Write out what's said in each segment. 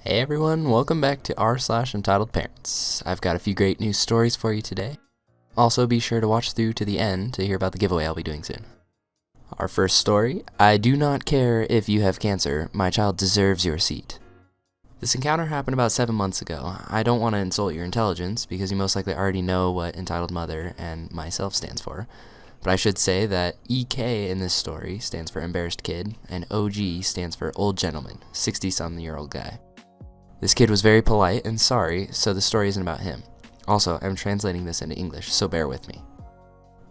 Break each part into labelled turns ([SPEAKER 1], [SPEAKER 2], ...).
[SPEAKER 1] Hey everyone, welcome back to r/EntitledParents. I've got a few great news stories for you today. Also be sure to watch through to the end to hear about the giveaway I'll be doing soon. Our first story, I do not care if you have cancer, my child deserves your seat. This encounter happened about 7 months ago. I don't want to insult your intelligence because you most likely already know what Entitled Mother and myself stands for. But I should say that EK in this story stands for Embarrassed Kid, and OG stands for Old Gentleman, 60-something-year-old guy. This kid was very polite and sorry, so the story isn't about him. Also, I'm translating this into English, so bear with me.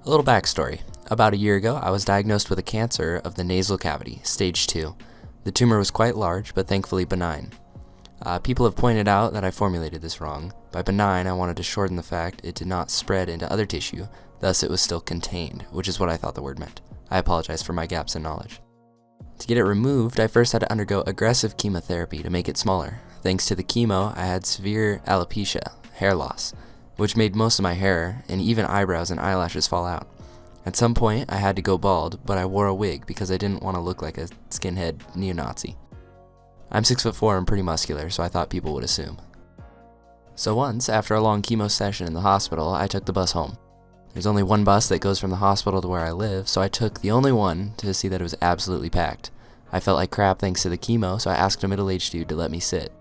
[SPEAKER 1] A little backstory. About a year ago, I was diagnosed with a cancer of the nasal cavity, stage 2. The tumor was quite large, but thankfully benign. People have pointed out that I formulated this wrong. By benign, I wanted to shorten the fact it did not spread into other tissue, thus it was still contained, which is what I thought the word meant. I apologize for my gaps in knowledge. To get it removed, I first had to undergo aggressive chemotherapy to make it smaller. Thanks to the chemo, I had severe alopecia, hair loss, which made most of my hair and even eyebrows and eyelashes fall out. At some point, I had to go bald, but I wore a wig because I didn't want to look like a skinhead neo-Nazi. I'm 6'4" and pretty muscular, so I thought people would assume. So once, after a long chemo session in the hospital, I took the bus home. There's only one bus that goes from the hospital to where I live, so I took the only one to see that it was absolutely packed. I felt like crap thanks to the chemo, so I asked a middle-aged dude to let me sit.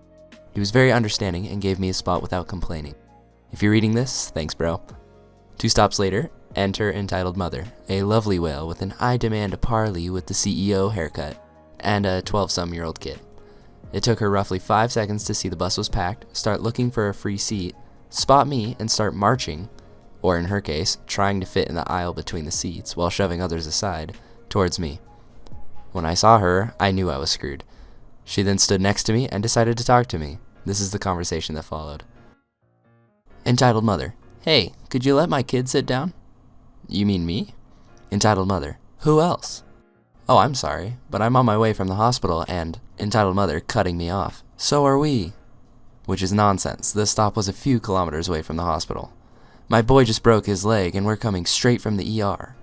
[SPEAKER 1] He was very understanding and gave me a spot without complaining. If you're reading this, thanks bro. 2 stops later, enter Entitled Mother, a lovely whale with an I demand a parley with the CEO haircut, and a 12-some-year-old kid. It took her roughly 5 seconds to see the bus was packed, start looking for a free seat, spot me, and start marching, or in her case, trying to fit in the aisle between the seats while shoving others aside, towards me. When I saw her, I knew I was screwed. She then stood next to me and decided to talk to me. This is the conversation that followed. Entitled Mother, hey, could you let my kid sit down? You mean me? Entitled Mother, who else? Oh, I'm sorry, but I'm on my way from the hospital and, Entitled Mother cutting me off. So are we. Which is nonsense. The stop was a few kilometers away from the hospital. My boy just broke his leg and we're coming straight from the ER.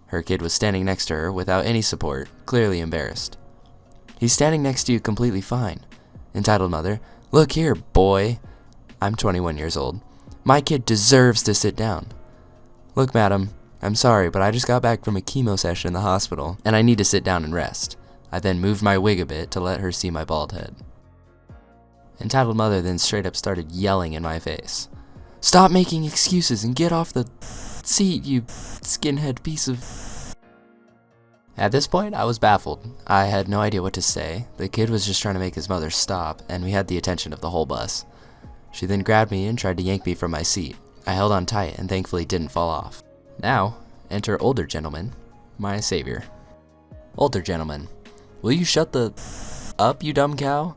[SPEAKER 1] Her kid was standing next to her without any support, clearly embarrassed. He's standing next to you completely fine. Entitled Mother, look here, boy. I'm 21 years old. My kid deserves to sit down. Look, madam, I'm sorry, but I just got back from a chemo session in the hospital, and I need to sit down and rest. I then moved my wig a bit to let her see my bald head. Entitled Mother then straight up started yelling in my face. Stop making excuses and get off the seat, you skinhead piece of... At this point, I was baffled. I had no idea what to say. The kid was just trying to make his mother stop, and we had the attention of the whole bus. She then grabbed me and tried to yank me from my seat. I held on tight and thankfully didn't fall off. Now, enter Older Gentleman, my savior. Older Gentleman, will you shut the up, you dumb cow?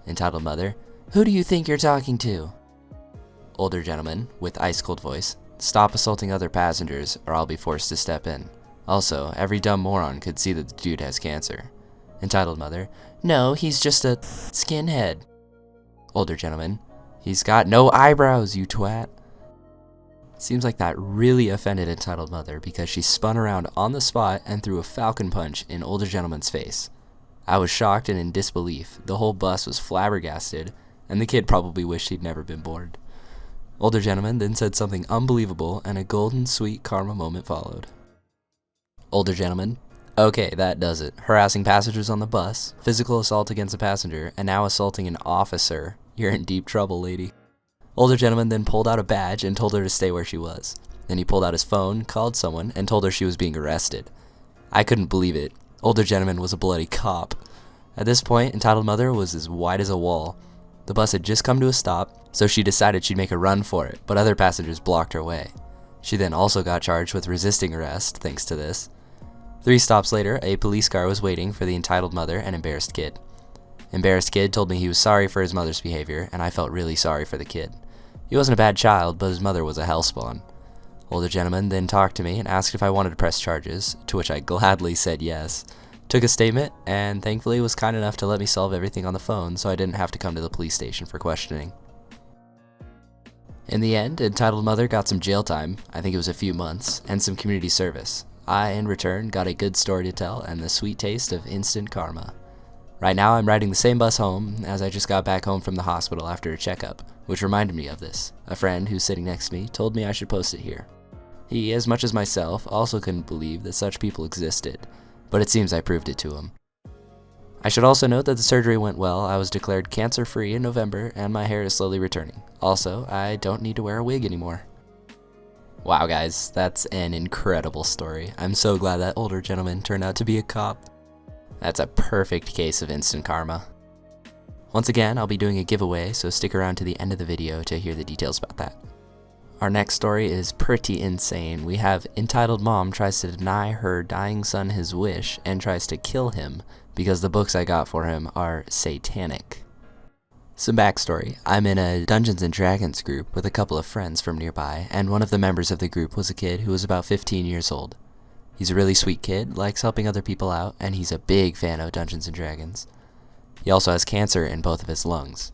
[SPEAKER 1] Entitled Mother, who do you think you're talking to? Older Gentleman, with ice-cold voice, stop assaulting other passengers or I'll be forced to step in. Also, every dumb moron could see that the dude has cancer. Entitled Mother, no, he's just a skinhead. Older Gentleman, he's got no eyebrows, you twat. Seems like that really offended Entitled Mother because she spun around on the spot and threw a falcon punch in Older Gentleman's face. I was shocked and in disbelief. The whole bus was flabbergasted, and the kid probably wished he'd never been born. Older Gentleman then said something unbelievable, and a golden sweet karma moment followed. Older Gentleman, okay, that does it. Harassing passengers on the bus, physical assault against a passenger, and now assaulting an officer. You're in deep trouble, lady. Older Gentleman then pulled out a badge and told her to stay where she was. Then he pulled out his phone, called someone, and told her she was being arrested. I couldn't believe it. Older Gentleman was a bloody cop. At this point, Entitled Mother was as wide as a wall. The bus had just come to a stop, so she decided she'd make a run for it, but other passengers blocked her way. She then also got charged with resisting arrest, thanks to this. 3 stops later, a police car was waiting for the Entitled Mother and Embarrassed Kid. Embarrassed Kid told me he was sorry for his mother's behavior, and I felt really sorry for the kid. He wasn't a bad child, but his mother was a hellspawn. Older Gentleman then talked to me and asked if I wanted to press charges, to which I gladly said yes. Took a statement, and thankfully was kind enough to let me solve everything on the phone so I didn't have to come to the police station for questioning. In the end, Entitled Mother got some jail time, I think it was a few months, and some community service. I, in return, got a good story to tell and the sweet taste of instant karma. Right now I'm riding the same bus home as I just got back home from the hospital after a checkup, which reminded me of this. A friend who's sitting next to me told me I should post it here. He, as much as myself, also couldn't believe that such people existed, but it seems I proved it to him. I should also note that the surgery went well. I was declared cancer-free in November, and my hair is slowly returning. Also, I don't need to wear a wig anymore. Wow guys, that's an incredible story. I'm so glad that older gentleman turned out to be a cop. That's a perfect case of instant karma. Once again, I'll be doing a giveaway, so stick around to the end of the video to hear the details about that. Our next story is pretty insane. We have entitled mom tries to deny her dying son his wish and tries to kill him because the books I got for him are satanic. Some backstory. I'm in a Dungeons & Dragons group with a couple of friends from nearby, and one of the members of the group was a kid who was about 15 years old. He's a really sweet kid, likes helping other people out, and he's a big fan of Dungeons & Dragons. He also has cancer in both of his lungs.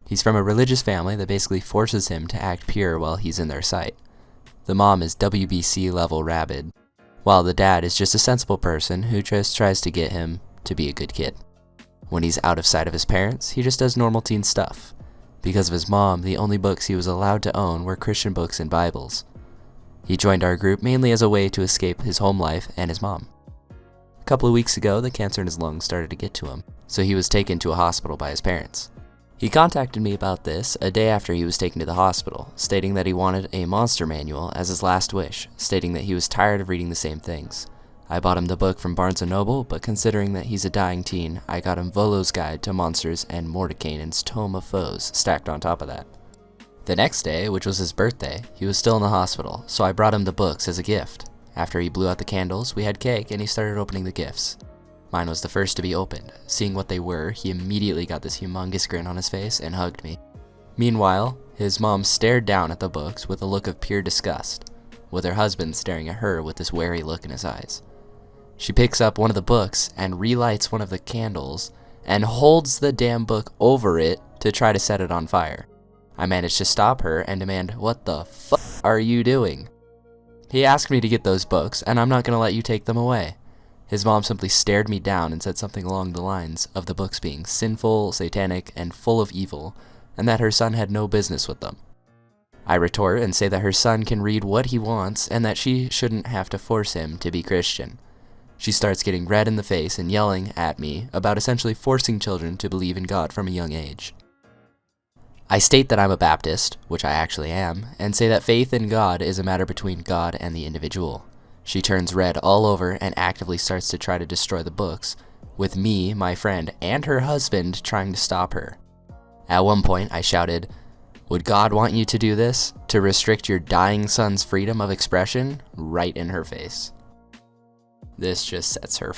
[SPEAKER 1] He's from a religious family that basically forces him to act pure while he's in their sight. The mom is WBC level rabid, while the dad is just a sensible person who just tries to get him to be a good kid. When he's out of sight of his parents, he just does normal teen stuff. Because of his mom, the only books he was allowed to own were Christian books and Bibles. He joined our group mainly as a way to escape his home life and his mom. A couple of weeks ago, the cancer in his lungs started to get to him, so he was taken to a hospital by his parents. He contacted me about this a day after he was taken to the hospital, stating that he wanted a monster manual as his last wish, stating that he was tired of reading the same things. I bought him the book from Barnes & Noble, but considering that he's a dying teen, I got him Volo's Guide to Monsters and Mordenkainen's Tome of Foes stacked on top of that. The next day, which was his birthday, he was still in the hospital, so I brought him the books as a gift. After he blew out the candles, we had cake and he started opening the gifts. Mine was the first to be opened. Seeing what they were, he immediately got this humongous grin on his face and hugged me. Meanwhile, his mom stared down at the books with a look of pure disgust, with her husband staring at her with this wary look in his eyes. She picks up one of the books and relights one of the candles and holds the damn book over it to try to set it on fire. I managed to stop her and demand, "What the fuck are you doing?" He asked me to get those books, and I'm not going to let you take them away. His mom simply stared me down and said something along the lines of the books being sinful, satanic, and full of evil, and that her son had no business with them. I retort and say that her son can read what he wants and that she shouldn't have to force him to be Christian. She starts getting red in the face and yelling at me about essentially forcing children to believe in God from a young age. I state that I'm a Baptist, which I actually am, and say that faith in God is a matter between God and the individual. She turns red all over and actively starts to try to destroy the books, with me, my friend, and her husband trying to stop her. At one point, I shouted, "Would God want you to do this? To restrict your dying son's freedom of expression?" right in her face. This just sets her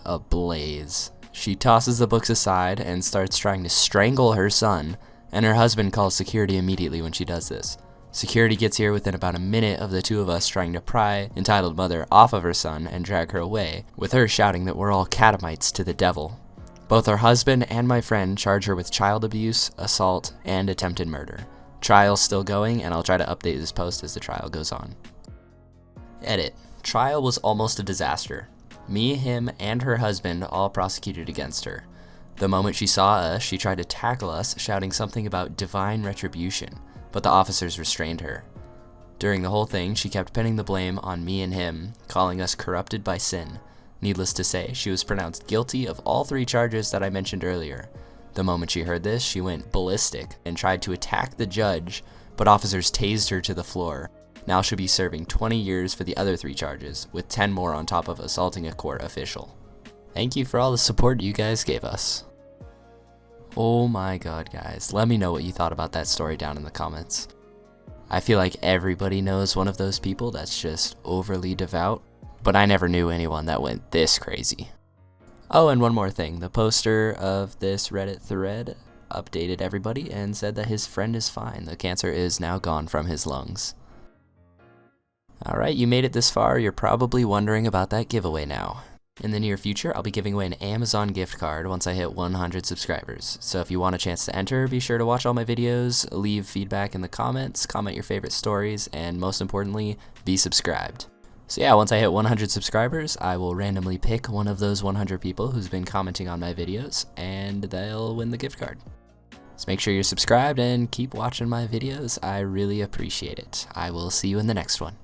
[SPEAKER 1] ablaze. She tosses the books aside and starts trying to strangle her son, and her husband calls security immediately when she does this. Security gets here within about a minute of the two of us trying to pry entitled mother off of her son and drag her away, with her shouting that we're all catamites to the devil. Both her husband and my friend charge her with child abuse, assault, and attempted murder. Trial's still going, and I'll try to update this post as the trial goes on. Edit. Trial was almost a disaster. Me, him, and her husband all prosecuted against her. The moment she saw us, she tried to tackle us, shouting something about divine retribution, but the officers restrained her. During the whole thing, she kept pinning the blame on me and him, calling us corrupted by sin. Needless to say, she was pronounced guilty of all 3 charges that I mentioned earlier. The moment she heard this, she went ballistic and tried to attack the judge, but officers tased her to the floor. Now she'll be serving 20 years for the other 3 charges, with 10 more on top of assaulting a court official. Thank you for all the support you guys gave us. Oh my god, guys. Let me know what you thought about that story down in the comments. I feel like everybody knows one of those people that's just overly devout, but I never knew anyone that went this crazy. Oh, and one more thing. The poster of this Reddit thread updated everybody and said that his friend is fine. The cancer is now gone from his lungs. Alright, you made it this far. You're probably wondering about that giveaway now. In the near future, I'll be giving away an Amazon gift card once I hit 100 subscribers. So if you want a chance to enter, be sure to watch all my videos, leave feedback in the comments, comment your favorite stories, and most importantly, be subscribed. So yeah, once I hit 100 subscribers, I will randomly pick one of those 100 people who's been commenting on my videos, and they'll win the gift card. So make sure you're subscribed and keep watching my videos. I really appreciate it. I will see you in the next one.